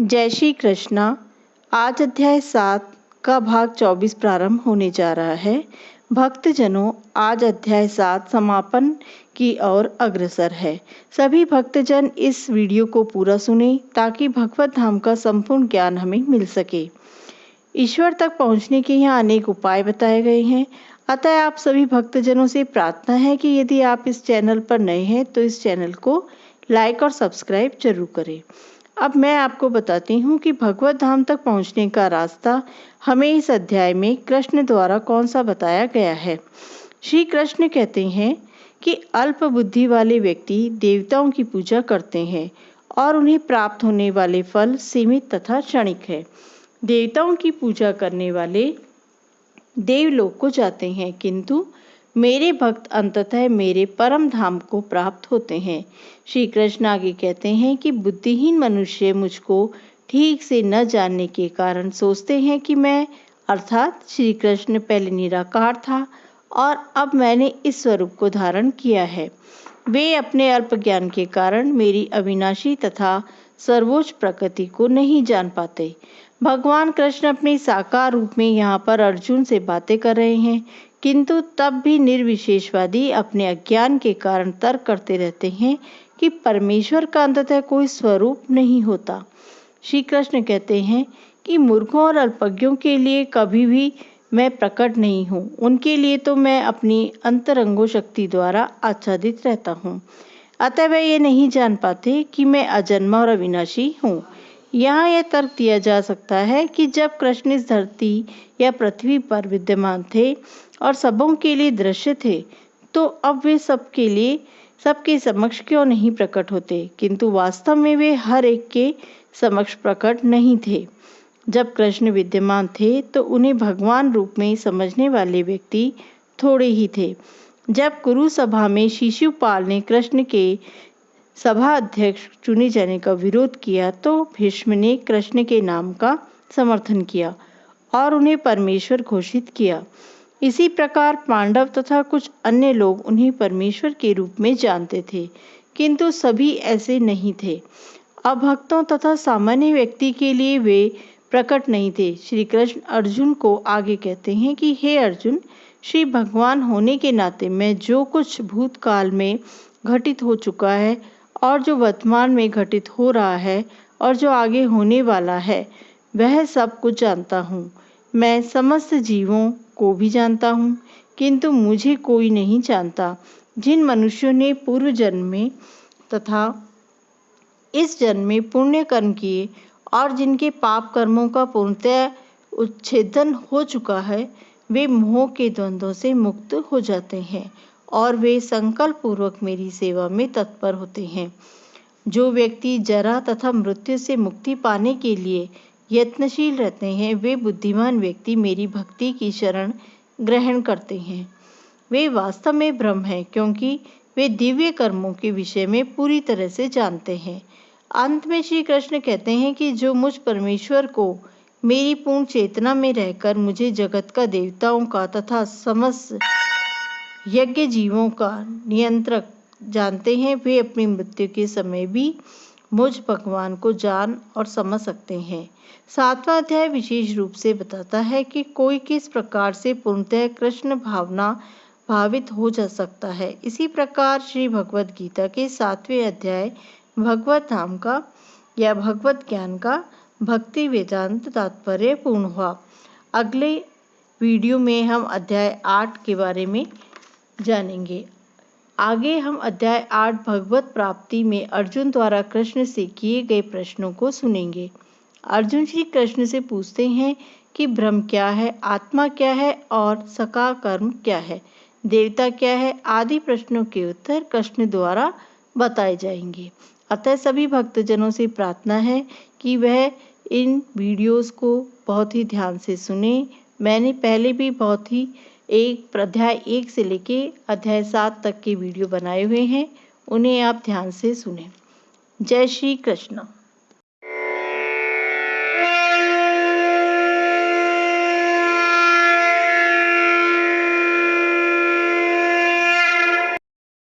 जय श्री कृष्णा। आज अध्याय 7 का भाग 24 प्रारंभ होने जा रहा है। भक्तजनों, आज अध्याय 7 समापन की ओर अग्रसर है। सभी भक्तजन इस वीडियो को पूरा सुने ताकि भगवत धाम का संपूर्ण ज्ञान हमें मिल सके। ईश्वर तक पहुंचने के यहाँ अनेक उपाय बताए गए हैं। अतः आप सभी भक्तजनों से प्रार्थना है कि यदि आप इस चैनल पर नए हैं तो इस चैनल को लाइक और सब्सक्राइब जरूर करें। अब मैं आपको बताती हूँ कि भगवत धाम तक पहुँचने का रास्ता हमें इस अध्याय में कृष्ण द्वारा कौन सा बताया गया है। श्री कृष्ण कहते हैं कि अल्प बुद्धि वाले व्यक्ति देवताओं की पूजा करते हैं और उन्हें प्राप्त होने वाले फल सीमित तथा क्षणिक है। देवताओं की पूजा करने वाले देवलोक को जाते हैं, किंतु मेरे भक्त अंततः मेरे परम धाम को प्राप्त होते हैं। श्री कृष्ण आगे कहते हैं कि बुद्धिहीन मनुष्य मुझको ठीक से न जानने के कारण सोचते हैं कि मैं अर्थात श्री कृष्ण पहले निराकार था और अब मैंने इस स्वरूप को धारण किया है। वे अपने अल्प ज्ञान के कारण मेरी अविनाशी तथा सर्वोच्च प्रकृति को नहीं जान पाते। भगवान कृष्ण अपने साकार रूप में यहाँ पर अर्जुन से बातें कर रहे हैं, किंतु तब भी निर्विशेषवादी अपने अज्ञान के कारण तर्क करते रहते हैं कि परमेश्वर का अंततः कोई स्वरूप नहीं होता। श्री कृष्ण कहते हैं कि मूर्खों और अल्पज्ञों के लिए कभी भी मैं प्रकट नहीं हूँ। उनके लिए तो मैं अपनी अंतरंगो शक्ति द्वारा आच्छादित रहता हूँ। अतः वे ये नहीं जान पाते कि मैं अजन्मा और अविनाशी हूँ। यहाँ यह तर्क दिया जा सकता है कि जब कृष्ण इस धरती या पृथ्वी पर विद्यमान थे और सबों के लिए दृश्य थे, तो अब वे सबके समक्ष क्यों नहीं प्रकट होते, किंतु वास्तव में वे हर एक के समक्ष प्रकट नहीं थे। जब कृष्ण विद्यमान थे तो उन्हें भगवान रूप में समझने वाले व्यक्ति थोड़े ही थे। जब कुरु सभा में शिशुपाल ने कृष्ण के सभा अध्यक्ष चुने जाने का विरोध किया तो भीष्म ने कृष्ण के नाम का समर्थन किया और उन्हें परमेश्वर घोषित किया। इसी प्रकार पांडव तथा कुछ अन्य लोग उन्हें परमेश्वर के रूप में जानते थे, किंतु सभी ऐसे नहीं थे। अभक्तों तथा सामान्य व्यक्ति के लिए वे प्रकट नहीं थे। श्री कृष्ण अर्जुन को आगे कहते हैं कि हे अर्जुन, श्री भगवान होने के नाते मैं जो कुछ भूतकाल में घटित हो चुका है और जो वर्तमान में घटित हो रहा है और जो आगे होने वाला है, वह सब कुछ जानता हूँ। मैं समस्त जीवों को भी जानता हूँ, किंतु मुझे कोई नहीं जानता। जिन मनुष्यों ने पूर्व जन्म में तथा इस जन्म में पुण्य कर्म किए और जिनके पाप कर्मों का पूर्णतः उच्छेदन हो चुका है, वे मोह के द्वंद्वों से मुक्त हो जाते हैं और वे संकल्प पूर्वक मेरी सेवा में तत्पर होते हैं। जो व्यक्ति जरा तथा मृत्यु से मुक्ति पाने के लिए यत्नशील रहते हैं, वे बुद्धिमान व्यक्ति मेरी भक्ति की शरण ग्रहण करते हैं। वे वास्तव में ब्रह्म हैं, क्योंकि वे दिव्य कर्मों के विषय में पूरी तरह से जानते हैं। अंत में श्री कृष्ण कहते हैं कि जो मुझ परमेश्वर को मेरी पूर्ण चेतना में रहकर मुझे जगत का देवताओं का तथा समस्त यज्ञ जीवों का नियंत्रक जानते हैं, वे अपनी मृत्यु के समय भी मुझ भगवान को जान और समझ सकते हैं। 7वां अध्याय विशेष रूप से बताता है कि कोई किस प्रकार से पूर्णतः कृष्ण भावना भावित हो जा सकता है। इसी प्रकार श्री भगवद गीता के 7वें अध्याय भगवत धाम का या भगवत ज्ञान का भक्ति वेदांत तात्पर्य पूर्ण हुआ। अगले वीडियो में हम अध्याय 8 के बारे में जानेंगे। आगे हम अध्याय 8 भगवत प्राप्ति में अर्जुन द्वारा कृष्ण से किए गए प्रश्नों को सुनेंगे। अर्जुन श्री कृष्ण से पूछते हैं कि ब्रह्म क्या है, आत्मा क्या है और सका कर्म क्या है, देवता क्या है, आदि प्रश्नों के उत्तर कृष्ण द्वारा बताए जाएंगे। अतः सभी भक्तजनों से प्रार्थना है कि वह इन वीडियोस को बहुत ही ध्यान से सुने। मैंने पहले भी बहुत ही अध्याय 1 से लेके अध्याय 7 तक के वीडियो बनाए हुए हैं, उन्हें आप ध्यान से सुनें। जय श्री कृष्ण।